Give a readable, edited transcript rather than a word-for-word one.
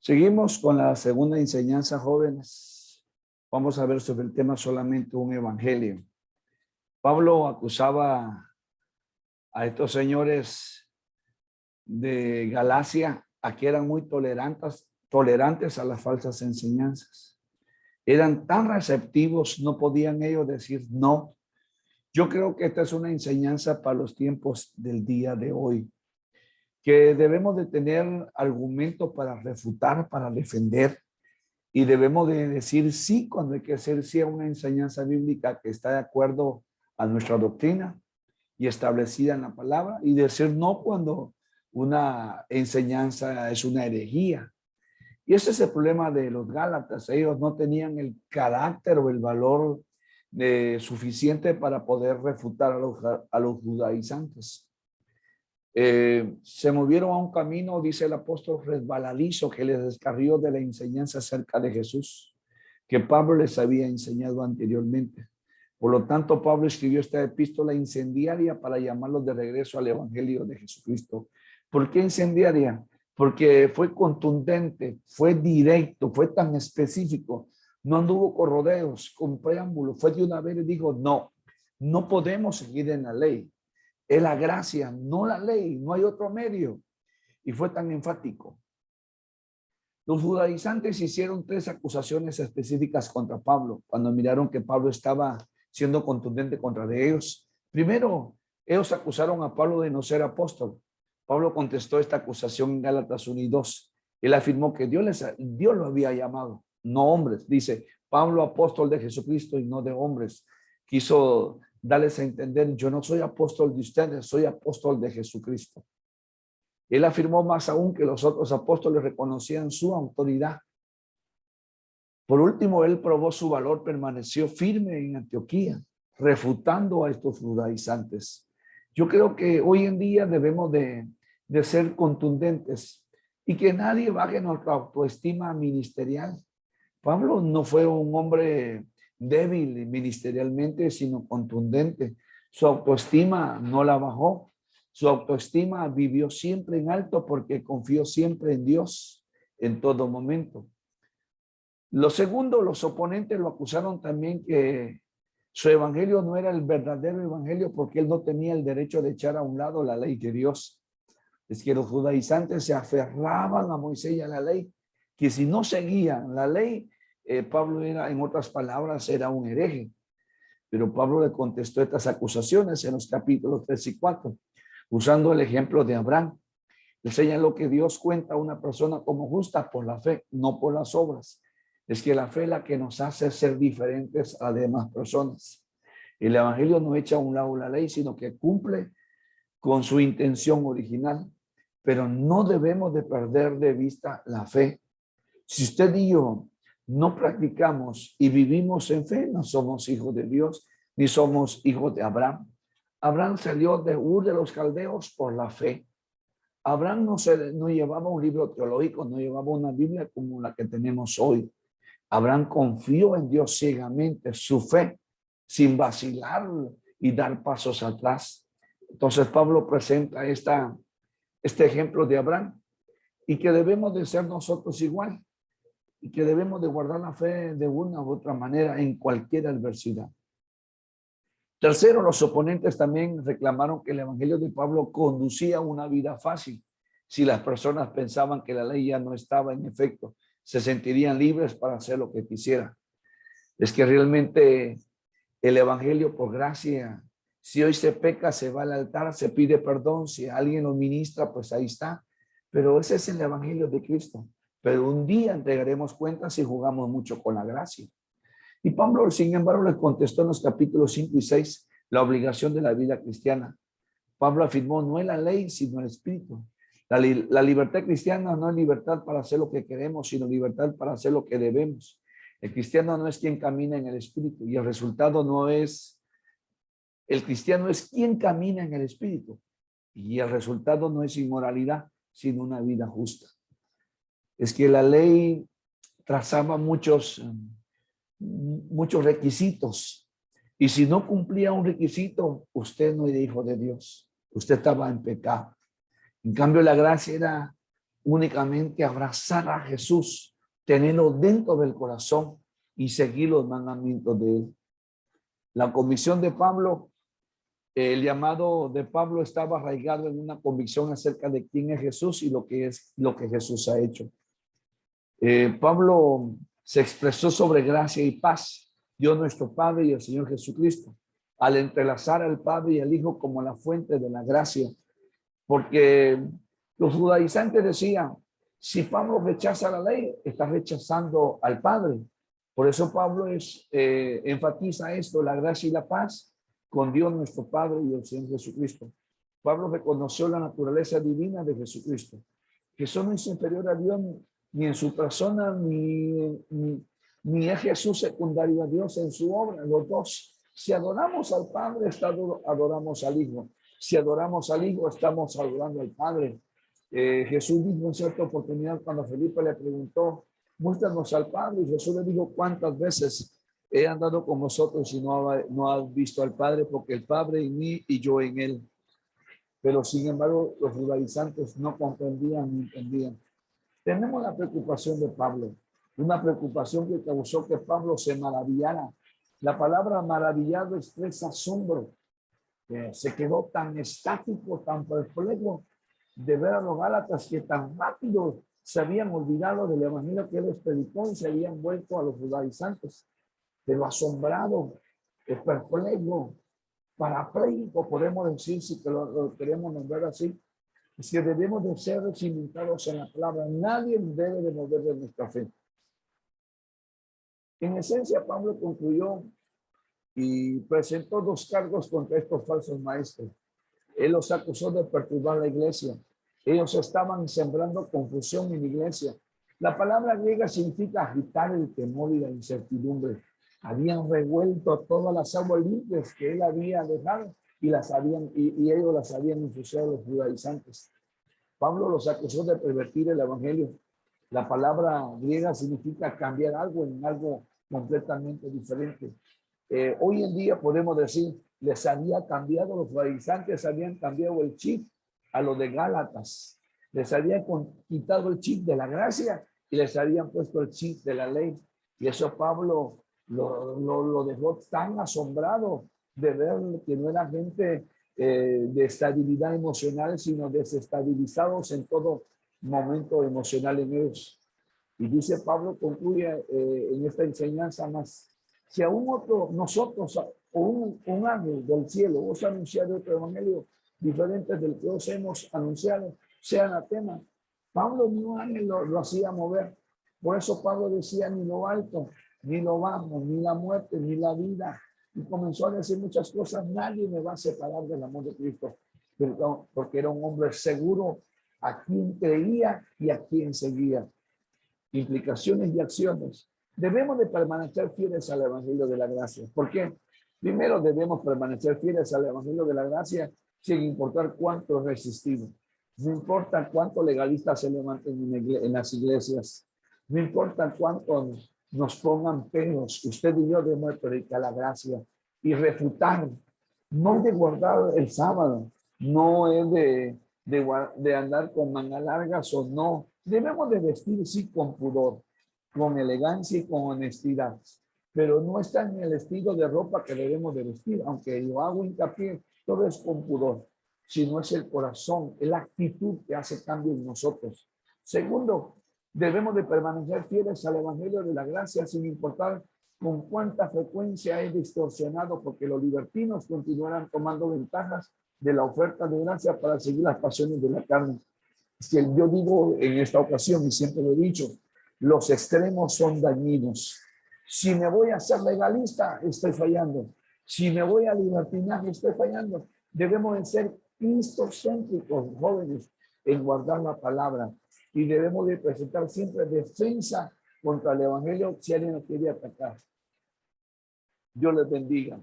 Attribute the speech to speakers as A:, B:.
A: Seguimos con la segunda enseñanza, jóvenes. Vamos a ver sobre el tema solamente un evangelio. Pablo acusaba a estos señores de Galacia a que eran muy tolerantes a las falsas enseñanzas. Eran tan receptivos, no podían ellos decir no. Yo creo que esta es una enseñanza para los tiempos del día de hoy, que debemos de tener argumentos para refutar, para defender, y debemos de decir sí cuando hay que decir sí a una enseñanza bíblica que está de acuerdo a nuestra doctrina y establecida en la palabra, y decir no cuando una enseñanza es una herejía. Y ese es el problema de los Gálatas. Ellos no tenían el carácter o el valor suficiente para poder refutar a los judaizantes. Se movieron a un camino, dice el apóstol, resbaladizo, que les descarrió de la enseñanza acerca de Jesús, que Pablo les había enseñado anteriormente. Por lo tanto, Pablo escribió esta epístola incendiaria para llamarlos de regreso al evangelio de Jesucristo. ¿Por qué incendiaria? Porque fue contundente, fue directo, fue tan específico. No anduvo con rodeos, con preámbulos. Fue de una vez y dijo, no podemos seguir en la ley. Es la gracia, no la ley, no hay otro medio. Y fue tan enfático. Los judaizantes hicieron 3 acusaciones específicas contra Pablo cuando miraron que Pablo estaba siendo contundente contra de ellos. Primero, ellos acusaron a Pablo de no ser apóstol. Pablo contestó esta acusación en Gálatas 1 y 2. Él afirmó que Dios lo había llamado, no hombres. Dice, Pablo, apóstol de Jesucristo y no de hombres. Quiso darles a entender, yo no soy apóstol de ustedes, soy apóstol de Jesucristo. Él afirmó más aún que los otros apóstoles reconocían su autoridad. Por último, él probó su valor, permaneció firme en Antioquía, refutando a estos judaizantes. Yo creo que hoy en día debemos de ser contundentes y que nadie baje nuestra autoestima ministerial. Pablo no fue un hombre débil ministerialmente, sino contundente. Su autoestima no la bajó. Su autoestima vivió siempre en alto porque confió siempre en Dios en todo momento. Lo segundo, los oponentes lo acusaron también que su evangelio no era el verdadero evangelio porque él no tenía el derecho de echar a un lado la ley de Dios. Es que los judaizantes se aferraban a Moisés y a la ley, que si no seguían la ley, Pablo era, en otras palabras, era un hereje. Pero Pablo le contestó estas acusaciones en los capítulos 3 y 4, usando el ejemplo de Abraham. Le señaló que Dios cuenta a una persona como justa por la fe, no por las obras. Es que la fe es la que nos hace ser diferentes a demás personas. El evangelio no echa a un lado la ley, sino que cumple con su intención original. Pero no debemos de perder de vista la fe. Si usted y yo no practicamos y vivimos en fe, no somos hijos de Dios, ni somos hijos de Abraham. Abraham salió de Ur de los Caldeos por la fe. Abraham no llevaba un libro teológico, no llevaba una Biblia como la que tenemos hoy. Abraham confió en Dios ciegamente, su fe, sin vacilar y dar pasos atrás. Entonces Pablo presenta este ejemplo de Abraham y que debemos de ser nosotros igual y que debemos de guardar la fe de una u otra manera en cualquier adversidad. Tercero, los oponentes también reclamaron que el evangelio de Pablo conducía a una vida fácil. Si las personas pensaban que la ley ya no estaba en efecto, se sentirían libres para hacer lo que quisieran. Es que realmente el evangelio por gracia, si hoy se peca, se va al altar, se pide perdón, si alguien lo ministra, pues ahí está. Pero ese es el evangelio de Cristo. Pero un día entregaremos cuentas si jugamos mucho con la gracia. Y Pablo, sin embargo, le contestó en los capítulos 5 y 6 la obligación de la vida cristiana. Pablo afirmó, no es la ley, sino el espíritu. La libertad cristiana no es libertad para hacer lo que queremos, sino libertad para hacer lo que debemos. El cristiano no es quien camina en el espíritu y el resultado no es, el cristiano es quien camina en el espíritu y el resultado no es inmoralidad, sino una vida justa. Es que la ley trazaba muchos requisitos y si no cumplía un requisito, usted no era hijo de Dios, usted estaba en pecado. En cambio, la gracia era únicamente abrazar a Jesús, tenerlo dentro del corazón y seguir los mandamientos de él. La convicción de Pablo, el llamado de Pablo estaba arraigado en una convicción acerca de quién es Jesús y lo que Jesús ha hecho. Pablo se expresó sobre gracia y paz, Dios nuestro Padre y el Señor Jesucristo, al entrelazar al Padre y al Hijo como la fuente de la gracia, porque los judaizantes decían, si Pablo rechaza la ley, está rechazando al Padre. Por eso Pablo enfatiza esto, la gracia y la paz con Dios nuestro Padre y el Señor Jesucristo. Pablo reconoció la naturaleza divina de Jesucristo. Jesús no es inferior a Dios ni en su persona, ni es Jesús secundario a Dios en su obra. Los dos, si adoramos al Padre, adoramos al Hijo. Si adoramos al Hijo, estamos adorando al Padre. Jesús dijo en cierta oportunidad cuando Felipe le preguntó, muéstranos al Padre, y Jesús le dijo, ¿cuántas veces he andado con vosotros y no has visto al Padre? Porque el Padre en mí y yo en él. Pero sin embargo, los judaizantes no comprendían ni entendían. Tenemos la preocupación de Pablo, una preocupación que causó que Pablo se maravillara. La palabra maravillado expresa asombro. Se quedó tan estático, tan perplejo de ver a los Gálatas que tan rápido se habían olvidado del evangelio que él les predicó y se habían vuelto a los judaizantes. Pero asombrado, perplejo, parapléjico, podemos decir, si lo queremos nombrar así, es que debemos de ser cimentados en la palabra. Nadie debe de mover de nuestra fe. En esencia, Pablo concluyó y presentó dos cargos contra estos falsos maestros. Él los acusó de perturbar la iglesia. Ellos estaban sembrando confusión en la iglesia. La palabra griega significa agitar el temor y la incertidumbre. Habían revuelto todas las aguas limpias que él había dejado y ellos las habían ensuciado los judaizantes. Pablo los acusó de pervertir el evangelio. La palabra griega significa cambiar algo en algo completamente diferente. Hoy en día podemos decir, les había cambiado, los judaizantes habían cambiado el chip a los de Gálatas. Les habían quitado el chip de la gracia y les habían puesto el chip de la ley. Y eso Pablo lo dejó tan asombrado de ver que no era gente de estabilidad emocional, sino desestabilizados en todo momento emocional en ellos. Y dice Pablo, concluye en esta enseñanza más, si a nosotros o un ángel del cielo os anunciar otro evangelio diferente del que os hemos anunciado, sea anatema. Pablo ni un ángel lo hacía mover. Por eso Pablo decía, ni lo alto, ni lo bajo, ni la muerte, ni la vida. Y comenzó a decir muchas cosas. Nadie me va a separar del amor de Cristo. Porque era un hombre seguro a quien creía y a quien seguía. Implicaciones y acciones. Debemos de permanecer fieles al evangelio de la gracia. ¿Por qué? Primero debemos permanecer fieles al evangelio de la gracia sin importar cuánto resistimos. No importa cuánto legalistas se levanten en las iglesias. No importa cuánto nos pongan peros. Usted y yo debemos predicar la gracia y refutar. No es de guardar el sábado. No es de andar con mangas largas o no. Debemos de vestir, sí, con pudor, con elegancia y con honestidad. Pero no está en el estilo de ropa que debemos de vestir, aunque yo hago hincapié, todo es con pudor, sino es el corazón, es la actitud que hace cambio en nosotros. Segundo, debemos de permanecer fieles al evangelio de la gracia sin importar con cuánta frecuencia es distorsionado, porque los libertinos continuarán tomando ventajas de la oferta de gracia para seguir las pasiones de la carne. Si yo digo en esta ocasión, y siempre lo he dicho, los extremos son dañinos. Si me voy a ser legalista, estoy fallando. Si me voy a libertinaje, estoy fallando. Debemos de ser cristocéntricos, jóvenes, en guardar la palabra. Y debemos de presentar siempre defensa contra el evangelio si alguien nos quiere atacar. Dios les bendiga.